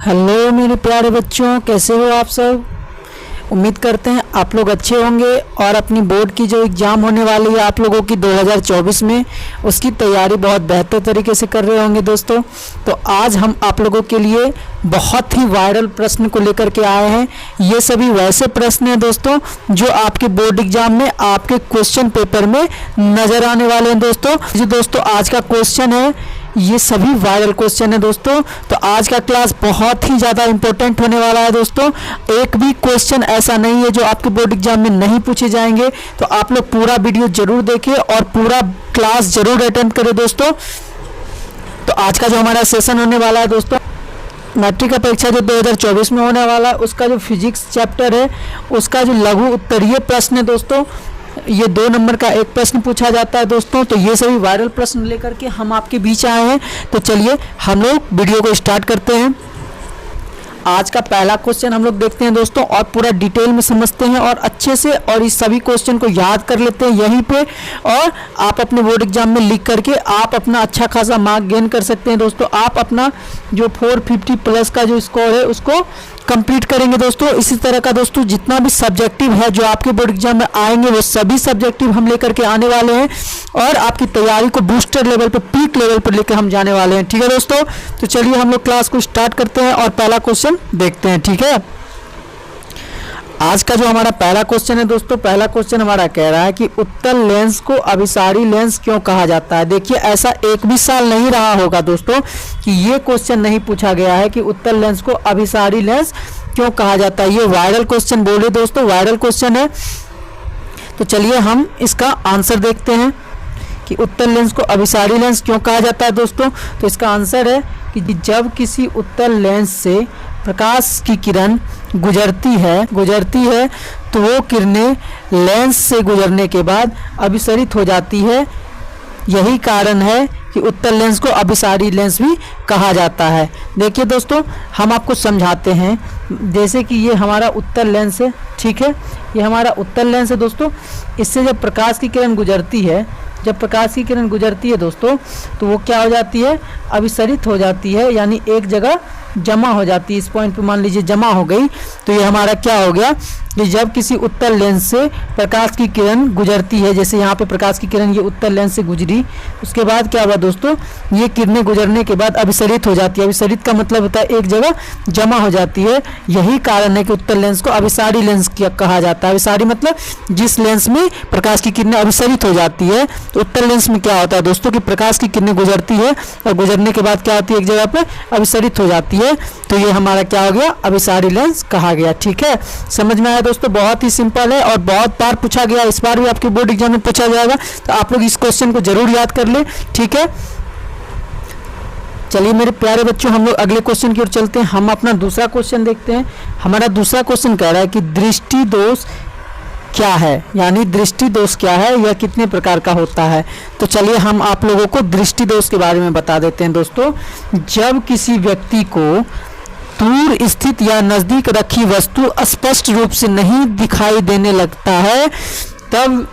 Hello मेरे प्यारे बच्चों, कैसे हो आप सब। उम्मीद करते हैं आप लोग अच्छे होंगे और अपनी बोर्ड की जो एग्ज़ाम होने वाली है आप लोगों की 2024 में, उसकी तैयारी बहुत बेहतर तरीके से कर रहे होंगे दोस्तों। तो आज हम आप लोगों के लिए बहुत ही वायरल प्रश्न को लेकर के आए हैं। ये सभी वैसे प्रश्न हैं दोस्तों जो आपके बोर्ड एग्जाम में आपके क्वेश्चन पेपर में नज़र आने वाले हैं दोस्तों। जो दोस्तों आज का क्वेश्चन है, ये सभी वायरल क्वेश्चन है दोस्तों। तो आज का क्लास बहुत ही ज़्यादा इंपॉर्टेंट होने वाला है दोस्तों। एक भी क्वेश्चन ऐसा नहीं है जो आपके बोर्ड एग्जाम में नहीं पूछे जाएंगे। तो आप लोग पूरा वीडियो जरूर देखें और पूरा क्लास जरूर अटेंड करें दोस्तों। तो आज का जो हमारा सेशन होने वाला है दोस्तों, मैट्रिक का परीक्षा जो 2024 में होने वाला है, उसका जो फिजिक्स चैप्टर है उसका जो लघु उत्तरीय प्रश्न है दोस्तों, ये 2 नंबर का एक प्रश्न पूछा जाता है दोस्तों। तो ये सभी वायरल प्रश्न लेकर के हम आपके बीच आए हैं। तो चलिए हम लोग वीडियो को स्टार्ट करते हैं। आज का पहला क्वेश्चन हम लोग देखते हैं दोस्तों और पूरा डिटेल में समझते हैं और अच्छे से, और इस सभी क्वेश्चन को याद कर लेते हैं यहीं पे, और आप अपने बोर्ड एग्जाम में लिख करके आप अपना अच्छा खासा मार्क गेन कर सकते हैं दोस्तों। आप अपना जो 450 प्लस का जो स्कोर है उसको कंप्लीट करेंगे दोस्तों। इसी तरह का दोस्तों जितना भी सब्जेक्टिव है जो आपके बोर्ड एग्जाम में आएंगे वो सभी सब्जेक्टिव हम लेकर के आने वाले हैं और आपकी तैयारी को बूस्टर लेवल पे, पीक लेवल पर लेकर हम जाने वाले हैं। ठीक है दोस्तों, तो चलिए हम लोग क्लास को स्टार्ट करते हैं और पहला क्वेश्चन देखते हैं। ठीक है, आज का जो हमारा पहला क्वेश्चन है दोस्तों, पहला क्वेश्चन हमारा कह रहा है कि उत्तल लेंस को अभिसारी लेंस क्यों कहा जाता है। देखिए, ऐसा एक भी साल नहीं रहा होगा दोस्तों कि ये क्वेश्चन नहीं पूछा गया है कि उत्तल लेंस को अभिसारी लेंस क्यों कहा जाता है। ये वायरल क्वेश्चन बोल रहे दोस्तों, वायरल क्वेश्चन है। तो चलिए हम इसका आंसर देखते हैं कि उत्तल लेंस को अभिसारी लेंस क्यों कहा जाता है दोस्तों। तो इसका आंसर है कि जब किसी उत्तल लेंस से प्रकाश की किरण गुजरती है तो वो किरणें लेंस से गुजरने के बाद अभिसरित हो जाती है। यही कारण है कि उत्तल लेंस को अभिसारी लेंस भी कहा जाता है। देखिए दोस्तों, हम आपको समझाते हैं। जैसे कि ये हमारा उत्तल लेंस है, ठीक है, ये हमारा उत्तल लेंस है दोस्तों। इससे जब प्रकाश की किरण गुजरती है, दोस्तों, तो वो क्या हो जाती है, अभिसरित हो जाती है, यानी एक जगह जमा हो जाती है। इस पॉइंट पे मान लीजिए जमा हो गई, तो ये हमारा क्या हो गया कि जब किसी उत्तल लेंस से प्रकाश की किरण गुजरती है, जैसे यहाँ पे प्रकाश की किरण ये उत्तल लेंस से गुजरी, उसके बाद क्या हुआ दोस्तों, ये किरणें गुजरने के बाद अभिसरित हो जाती है। अभिसरित का मतलब होता है एक जगह जमा हो जाती है। यही कारण है कि उत्तल लेंस को अभिसारी लेंस कहा जाता है। अभिसारी मतलब जिस लेंस में प्रकाश की किरणें अभिसरित हो जाती है। तो उत्तल लेंस में क्या होता है दोस्तों कि प्रकाश की किरणें गुजरती है और गुजरने के बाद क्या होती है, एक जगह पर अभिसरित हो जाती है। तो ये हमारा क्या हो गया, अभिसारी लेंस कहा गया। ठीक है, समझ में आया दोस्तों, बहुत ही सिंपल है और बहुत बार पूछा गया, इस बार भी आपके बोर्ड एग्जाम में पूछा जाएगा। तो आप लोग इस क्वेश्चन को जरूर याद कर ले। ठीक है, चलिए मेरे प्यारे बच्चों, हम लोग अगले क्वेश्चन की ओर चलते हैं। हम अपना दूसरा क्वेश्चन देखते हैं। हमारा दूसरा क्वेश्चन कह रहा है कि दृष्टि दोष क्या है, यानी दृष्टि दोष क्या है, यह कितने प्रकार का होता है। तो चलिए हम आप लोगों को दृष्टि दोष के बारे में बता देते हैं दोस्तों। जब किसी व्यक्ति को दूर स्थित या नज़दीक रखी वस्तु स्पष्ट रूप से नहीं दिखाई देने लगता है, तब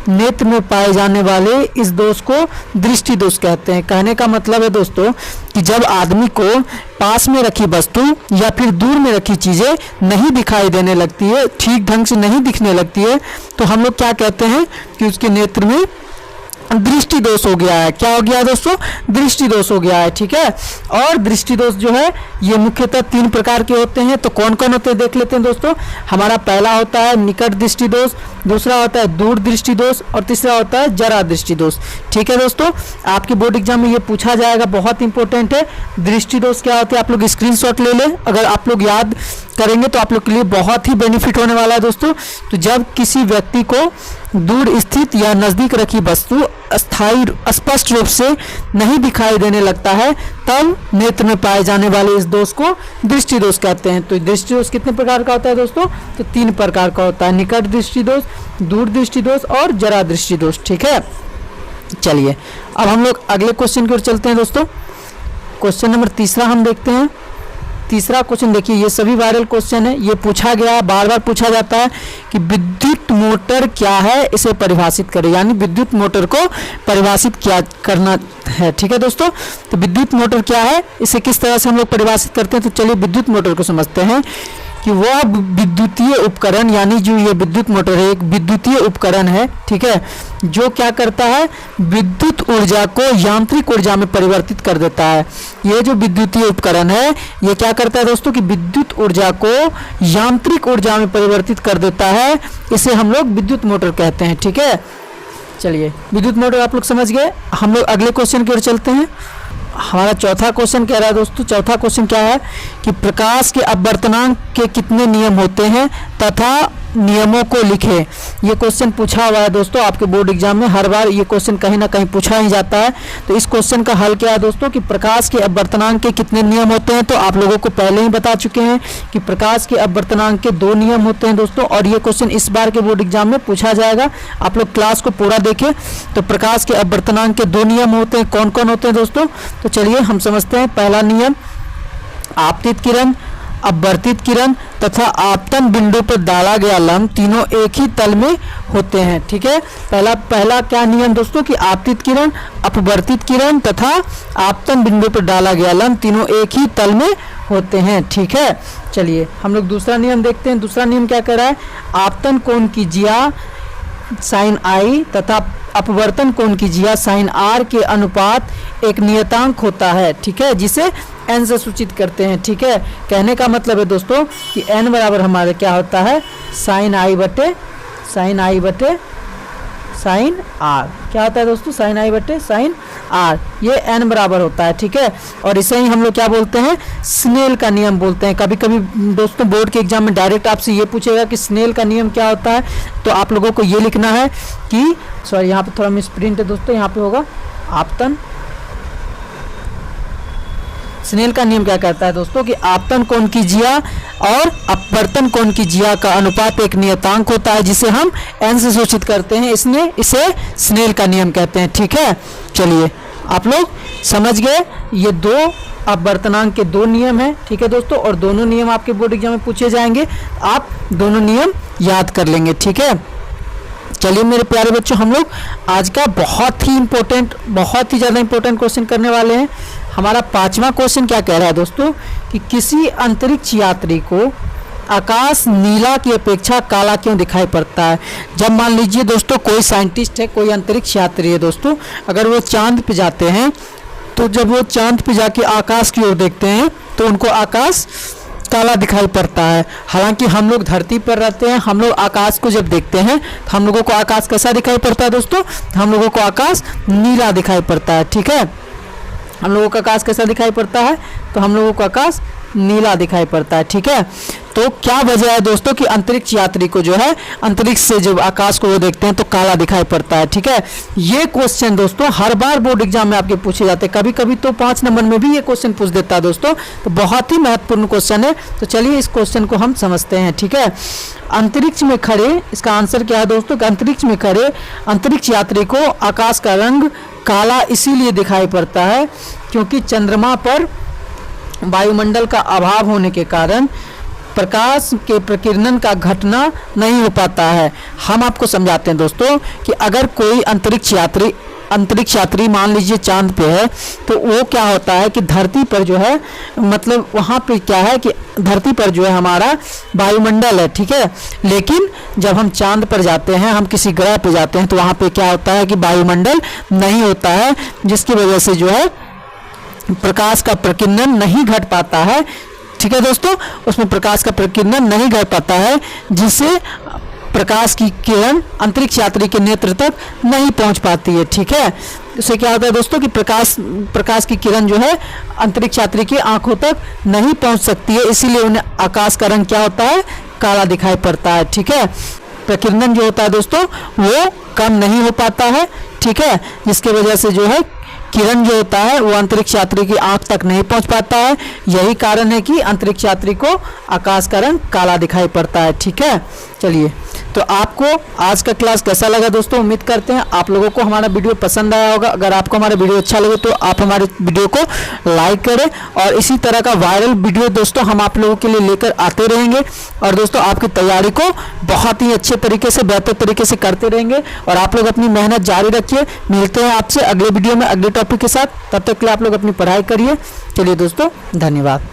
नेत्र में पाए जाने वाले इस दोष को दृष्टि दोष कहते हैं। कहने का मतलब है दोस्तों कि जब आदमी को पास में रखी वस्तु या फिर दूर में रखी चीज़ें नहीं दिखाई देने लगती है, ठीक ढंग से नहीं दिखने लगती है, तो हम लोग क्या कहते हैं कि उसके नेत्र में दृष्टि दोष हो गया है। क्या हो गया दोस्तों, दृष्टि दोष हो गया है। ठीक है, और दृष्टि दोष जो है ये मुख्यतः 3 प्रकार के होते हैं। तो कौन कौन होते हैं देख लेते हैं दोस्तों। हमारा पहला होता है निकट दृष्टि दोष, दूसरा होता है दूर दृष्टि दोष और तीसरा होता है जरा दृष्टि दोष। ठीक है दोस्तों, आपके बोर्ड एग्जाम में ये पूछा जाएगा, बहुत इंपॉर्टेंट है। दृष्टि दोष क्या होते हैं, आप लोग स्क्रीनशॉट ले लें। अगर आप लोग याद करेंगे तो आप लोग के लिए बहुत ही बेनिफिट होने वाला है दोस्तों। तो जब किसी व्यक्ति को दूर स्थित या नज़दीक रखी वस्तु स्थायी स्पष्ट रूप से नहीं दिखाई देने लगता है, तब नेत्र में पाए जाने वाले इस दोष को दृष्टि दोष कहते हैं। तो दृष्टि दोष कितने प्रकार का होता है दोस्तों, तो 3 प्रकार का होता है, निकट दृष्टि दोष, दूर दृष्टि दोष और जरा दृष्टि दोष। ठीक है, चलिए अब हम लोग अगले क्वेश्चन की ओर चलते हैं दोस्तों। क्वेश्चन नंबर तीसरा हम देखते हैं। तीसरा क्वेश्चन देखिए, ये सभी वायरल क्वेश्चन है, ये पूछा गया है, बार बार पूछा जाता है कि विद्युत मोटर क्या है, इसे परिभाषित करें, यानी विद्युत मोटर को परिभाषित क्या करना है। ठीक है दोस्तों, तो विद्युत मोटर क्या है, इसे किस तरह से हम लोग परिभाषित करते हैं। तो चलिए विद्युत मोटर को समझते हैं कि वह विद्युतीय उपकरण, यानी जो ये विद्युत मोटर है एक विद्युतीय उपकरण है, ठीक है, जो क्या करता है, विद्युत ऊर्जा को यांत्रिक ऊर्जा में परिवर्तित कर देता है। ये जो विद्युतीय उपकरण है ये क्या करता है दोस्तों कि विद्युत ऊर्जा को यांत्रिक ऊर्जा में परिवर्तित कर देता है, इसे हम लोग विद्युत मोटर कहते हैं। ठीक है, चलिए विद्युत मोटर आप लोग समझ गए। हम लोग अगले क्वेश्चन की ओर चलते हैं। हमारा चौथा क्वेश्चन कह रहा है दोस्तों, चौथा क्वेश्चन क्या है कि प्रकाश के अपवर्तनांक के कितने नियम होते हैं तथा नियमों को लिखें। ये क्वेश्चन पूछा हुआ है दोस्तों आपके बोर्ड एग्जाम में, हर बार ये क्वेश्चन कहीं ना कहीं पूछा ही जाता है। तो इस क्वेश्चन का हल क्या है दोस्तों कि प्रकाश के अपवर्तनांक के कितने नियम होते हैं। तो आप लोगों को पहले ही बता चुके हैं कि प्रकाश के अपवर्तनांक के 2 नियम होते हैं दोस्तों, और ये क्वेश्चन इस बार के बोर्ड एग्जाम में पूछा जाएगा। आप लोग क्लास को पूरा देखें। तो प्रकाश के अपवर्तनांक के 2 नियम होते हैं, कौन कौन होते हैं दोस्तों। तो चलिए हम समझते हैं। पहला नियम, आपतित किरण, अपवर्तित किरण तथा आपतन बिंदु पर डाला गया लंब तीनों एक ही तल में होते हैं। ठीक है, पहला क्या नियम दोस्तों कि आपतित किरण, अपवर्तित किरण तथा आपतन बिंदु पर डाला गया लंब तीनों एक ही तल में होते हैं। ठीक है, चलिए हम लोग दूसरा नियम देखते हैं। दूसरा नियम क्या कह रहा है, आपतन कोण की जिया साइन आई तथा अपवर्तन कोण की जिया साइन आर के अनुपात एक नियतांक होता है। ठीक है, जिसे n से सूचित करते हैं। ठीक है, कहने का मतलब है दोस्तों कि n बराबर हमारे क्या होता है, साइन आई बटे साइन आर। क्या होता है दोस्तों, साइन आई बटे साइन आर, ये n बराबर होता है। ठीक है, और इसे ही हम लोग क्या बोलते हैं, स्नेल का नियम बोलते हैं। कभी कभी दोस्तों बोर्ड के एग्जाम में डायरेक्ट आपसे ये पूछेगा कि स्नेल का नियम क्या होता है। तो आप लोगों को ये लिखना है कि सॉरी यहाँ पे थोड़ा मिस प्रिंट है दोस्तों, यहाँ पे होगा आपतन। स्नेल का नियम क्या कहता है दोस्तों कि आपतन कोण की जिया और अपवर्तन कोण की जिया का अनुपात एक नियतांक होता है, जिसे हम n से सूचित करते हैं, इसे स्नेल का नियम कहते हैं। ठीक है, चलिए आप लोग समझ गए। ये 2 अपवर्तनांक के 2 नियम हैं। ठीक है दोस्तों, और दोनों नियम आपके बोर्ड एग्जाम में पूछे जाएंगे, आप दोनों नियम याद कर लेंगे। ठीक है, चलिए मेरे प्यारे बच्चों, हम लोग आज का बहुत ही ज़्यादा इंपॉर्टेंट क्वेश्चन करने वाले हैं। हमारा 5वां क्वेश्चन क्या कह रहा है दोस्तों कि किसी अंतरिक्ष यात्री को आकाश नीला की अपेक्षा काला क्यों दिखाई पड़ता है। जब मान लीजिए दोस्तों कोई साइंटिस्ट है, कोई अंतरिक्ष यात्री है दोस्तों, अगर वो चांद पे जाते हैं, तो जब वो चांद पे जाके आकाश की ओर देखते हैं तो उनको आकाश काला दिखाई पड़ता है। हालांकि हम लोग धरती पर रहते हैं, हम लोग आकाश को जब देखते हैं तो हम लोगों को आकाश कैसा दिखाई पड़ता है दोस्तों, हम लोगों को आकाश नीला दिखाई पड़ता है। ठीक है, हम लोगों का आकाश कैसा दिखाई पड़ता है, तो हम लोगों को आकाश नीला दिखाई पड़ता है। ठीक है, तो क्या वजह है दोस्तों कि अंतरिक्ष यात्री को जो है अंतरिक्ष से जब आकाश को वो देखते हैं तो काला दिखाई पड़ता है। ठीक है, ये क्वेश्चन दोस्तों हर बार बोर्ड एग्जाम में आपके पूछे जाते हैं, कभी कभी तो 5 नंबर में भी ये क्वेश्चन पूछ देता है दोस्तों। तो बहुत ही महत्वपूर्ण क्वेश्चन है। तो चलिए इस क्वेश्चन को हम समझते हैं। ठीक है, अंतरिक्ष में खड़े, इसका आंसर क्या है दोस्तों, अंतरिक्ष में खड़े अंतरिक्ष यात्री को आकाश का रंग काला इसीलिए दिखाई पड़ता है क्योंकि चंद्रमा पर वायुमंडल का अभाव होने के कारण प्रकाश के प्रकीर्णन का घटना नहीं हो पाता है। हम आपको समझाते हैं दोस्तों कि अगर कोई अंतरिक्ष यात्री मान लीजिए चांद पे है, तो वो क्या होता है कि धरती पर जो है, मतलब वहाँ पे क्या है कि धरती पर जो है हमारा वायुमंडल है। ठीक है, लेकिन जब हम चांद पर जाते हैं, हम किसी ग्रह पे जाते हैं, तो वहाँ पे क्या होता है कि वायुमंडल नहीं होता है, जिसकी वजह से जो है प्रकाश का प्रकीर्णन नहीं घट पाता है। ठीक है दोस्तों, उसमें प्रकाश का प्रकीर्णन नहीं घट पाता है, जिससे प्रकाश की किरण अंतरिक्ष यात्री के नेत्र तक नहीं पहुंच पाती है। ठीक है, इससे क्या होता है दोस्तों कि प्रकाश की किरण जो है अंतरिक्ष यात्री की आंखों तक नहीं पहुंच सकती है, इसीलिए उन्हें आकाश का रंग क्या होता है, काला दिखाई पड़ता है। ठीक है, प्रकीर्णन जो होता है दोस्तों वो कम नहीं हो पाता है। ठीक है, जिसकी वजह से जो है किरण जो होता है वो अंतरिक्ष यात्री की आंख तक नहीं पहुंच पाता है। यही कारण है कि अंतरिक्ष यात्री को आकाश का रंग काला दिखाई पड़ता है। ठीक है, चलिए तो आपको आज का क्लास कैसा लगा दोस्तों? उम्मीद करते हैं आप लोगों को हमारा वीडियो पसंद आया होगा। अगर आपको हमारा वीडियो अच्छा लगे तो आप हमारे वीडियो को लाइक करें और इसी तरह का वायरल वीडियो दोस्तों हम आप लोगों के लिए लेकर आते रहेंगे। और दोस्तों आपकी तैयारी को बहुत ही अच्छे तरीके से, बेहतर तरीके से करते रहेंगे और आप लोग अपनी मेहनत जारी रखिए। मिलते हैं आपसे अगले वीडियो में अगले टॉपिक के साथ। तब तक के लिए आप लोग अपनी पढ़ाई करिए। चलिए दोस्तों, धन्यवाद।